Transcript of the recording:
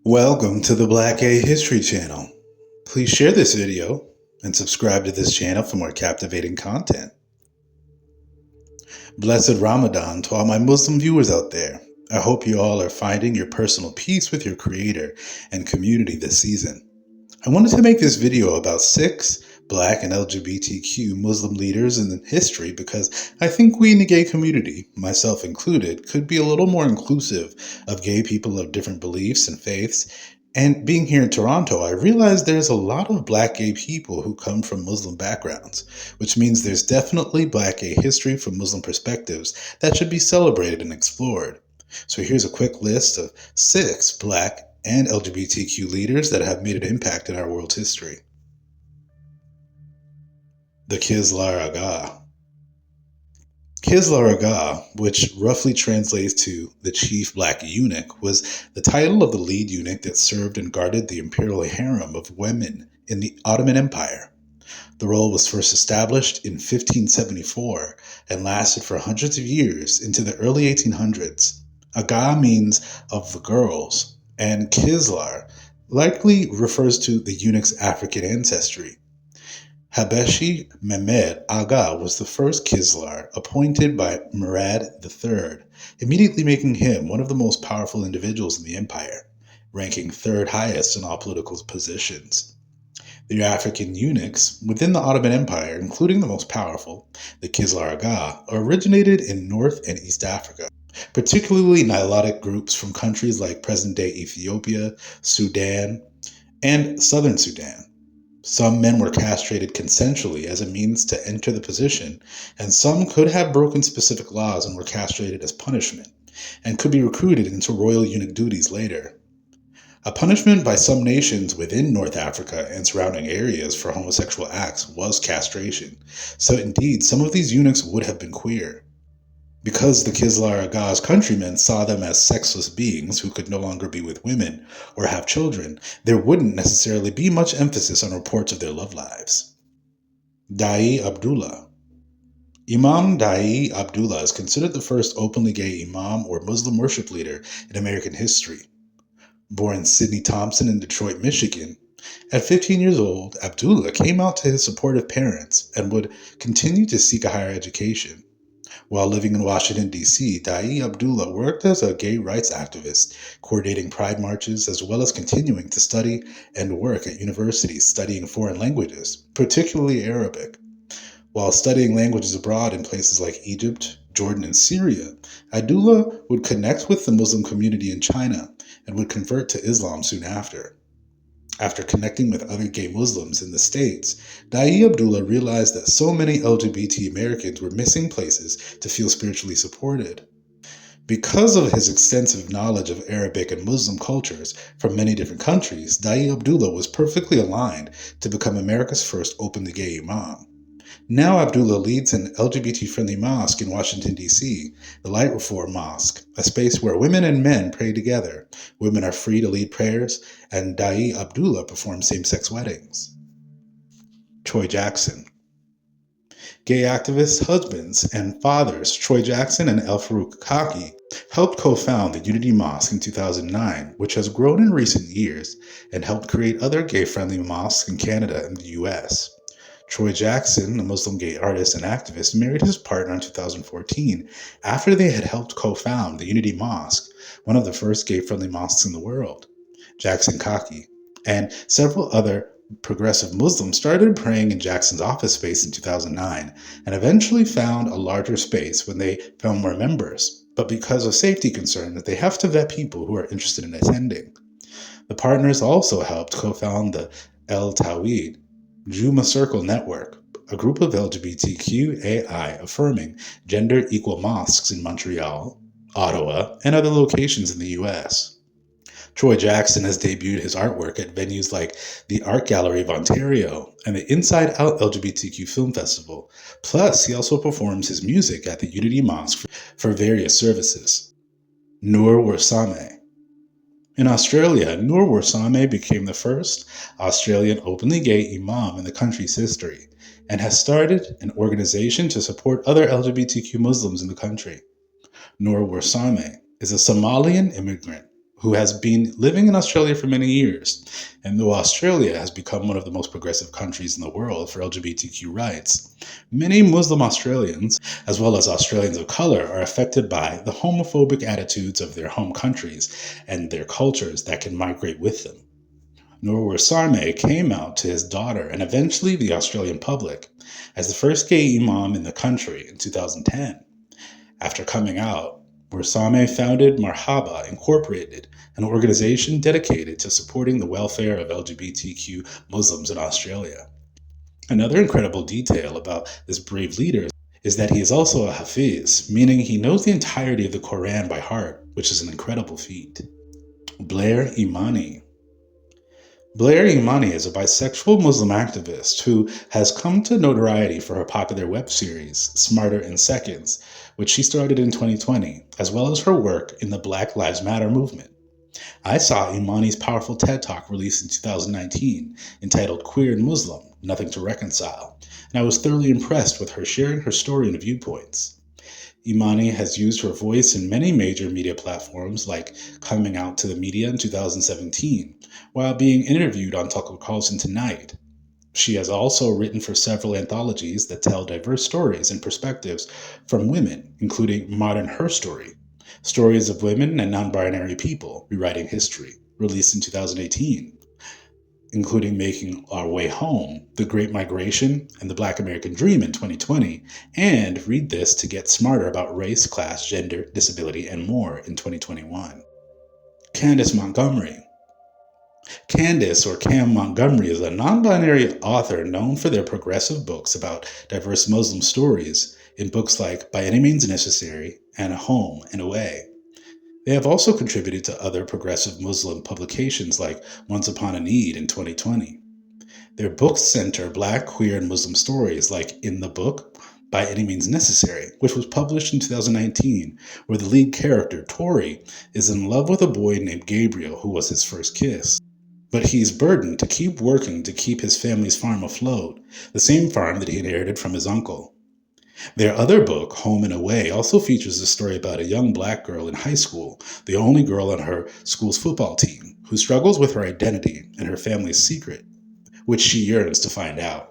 Welcome to the Black A History Channel. Please share this video and subscribe to this channel for more captivating content. Blessed Ramadan to all my Muslim viewers out there. I hope you all are finding your personal peace with your creator and community this season. I wanted to make this video about 6 Black and LGBTQ Muslim leaders in history because I think we in the gay community, myself included, could be a little more inclusive of gay people of different beliefs and faiths. And being here in Toronto, I realized there's a lot of Black gay people who come from Muslim backgrounds, which means there's definitely Black gay history from Muslim perspectives that should be celebrated and explored. So here's a quick list of 6 Black and LGBTQ leaders that have made an impact in our world's history. The Kislar Aga. Kislar Aga, which roughly translates to the chief black eunuch, was the title of the lead eunuch that served and guarded the imperial harem of women in the Ottoman Empire. The role was first established in 1574 and lasted for hundreds of years into the early 1800s. Aga means of the girls, and Kislar likely refers to the eunuch's African ancestry. Habeshi Mehmed Aga was the first Kislar appointed by Murad III, immediately making him one of the most powerful individuals in the empire, ranking third highest in all political positions. The African eunuchs within the Ottoman Empire, including the most powerful, the Kislar Aga, originated in North and East Africa, particularly Nilotic groups from countries like present-day Ethiopia, Sudan, and southern Sudan. Some men were castrated consensually as a means to enter the position, and some could have broken specific laws and were castrated as punishment, and could be recruited into royal eunuch duties later. A punishment by some nations within North Africa and surrounding areas for homosexual acts was castration, so indeed some of these eunuchs would have been queer. Because the Kislar Aga's countrymen saw them as sexless beings who could no longer be with women or have children, there wouldn't necessarily be much emphasis on reports of their love lives. Da'i Abdullah. Imam Da'i Abdullah is considered the first openly gay imam or Muslim worship leader in American history. Born Sidney Thompson in Detroit, Michigan, at 15 years old, Abdullah came out to his supportive parents and would continue to seek a higher education. While living in Washington, D.C., Da'i Abdullah worked as a gay rights activist, coordinating pride marches, as well as continuing to study and work at universities studying foreign languages, particularly Arabic. While studying languages abroad in places like Egypt, Jordan, and Syria, Abdullah would connect with the Muslim community in China and would convert to Islam soon after. After connecting with other gay Muslims in the States, Da'i Abdullah realized that so many LGBT Americans were missing places to feel spiritually supported. Because of his extensive knowledge of Arabic and Muslim cultures from many different countries, Da'i Abdullah was perfectly aligned to become America's first openly gay imam. Now Abdullah leads an LGBT-friendly mosque in Washington, D.C., the Light Reform Mosque, a space where women and men pray together. Women are free to lead prayers, and Da'i Abdullah performs same-sex weddings. Troy Jackson. Gay activists, husbands, and fathers Troy Jackson and El Farouk Khaki helped co-found the Unity Mosque in 2009, which has grown in recent years, and helped create other gay-friendly mosques in Canada and the U.S. Troy Jackson, a Muslim gay artist and activist, married his partner in 2014 after they had helped co-found the Unity Mosque, one of the first gay-friendly mosques in the world. Jackson Khaki and several other progressive Muslims started praying in Jackson's office space in 2009 and eventually found a larger space when they found more members, but because of safety concerns, they have to vet people who are interested in attending. The partners also helped co-found the El Tawhid Juma Circle Network, a group of LGBTQAI affirming gender equal mosques in Montreal, Ottawa, and other locations in the U.S. Troy Jackson has debuted his artwork at venues like the Art Gallery of Ontario and the Inside Out LGBTQ Film Festival. Plus, he also performs his music at the Unity Mosque for various services. Noor Warsame. In Australia, Noor Warsame became the first Australian openly gay imam in the country's history and has started an organization to support other LGBTQ Muslims in the country. Noor Warsame is a Somalian immigrant who has been living in Australia for many years. And though Australia has become one of the most progressive countries in the world for LGBTQ rights, many Muslim Australians, as well as Australians of color, are affected by the homophobic attitudes of their home countries and their cultures that can migrate with them. Norwar Sarme came out to his daughter and eventually the Australian public as the first gay imam in the country in 2010. After coming out, Warsame founded Marhaba Incorporated, an organization dedicated to supporting the welfare of LGBTQ Muslims in Australia. Another incredible detail about this brave leader is that he is also a Hafiz, meaning he knows the entirety of the Quran by heart, which is an incredible feat. Blair Imani. Blair Imani is a bisexual Muslim activist who has come to notoriety for her popular web series, Smarter in Seconds, which she started in 2020, as well as her work in the Black Lives Matter movement. I saw Imani's powerful TED Talk released in 2019, entitled Queer and Muslim, Nothing to Reconcile, and I was thoroughly impressed with her sharing her story and viewpoints. Imani has used her voice in many major media platforms, like coming out to the media in 2017, while being interviewed on Tucker Carlson Tonight. She has also written for several anthologies that tell diverse stories and perspectives from women, including Modern Her Story, Stories of Women and Non-Binary People Rewriting History, released in 2018, including Making Our Way Home, The Great Migration, and The Black American Dream in 2020, and Read This to Get Smarter About Race, Class, Gender, Disability, and More in 2021. Candace Montgomery. Candace, or Cam Montgomery, is a non-binary author known for their progressive books about diverse Muslim stories in books like By Any Means Necessary and Home and Away. They have also contributed to other progressive Muslim publications like Once Upon a Need in 2020. Their books center Black, queer, and Muslim stories like In the Book, By Any Means Necessary, which was published in 2019, where the lead character, Tori, is in love with a boy named Gabriel who was his first kiss. But he's burdened to keep working to keep his family's farm afloat, the same farm that he inherited from his uncle. Their other book, Home and Away, also features a story about a young black girl in high school, the only girl on her school's football team, who struggles with her identity and her family's secret, which she yearns to find out.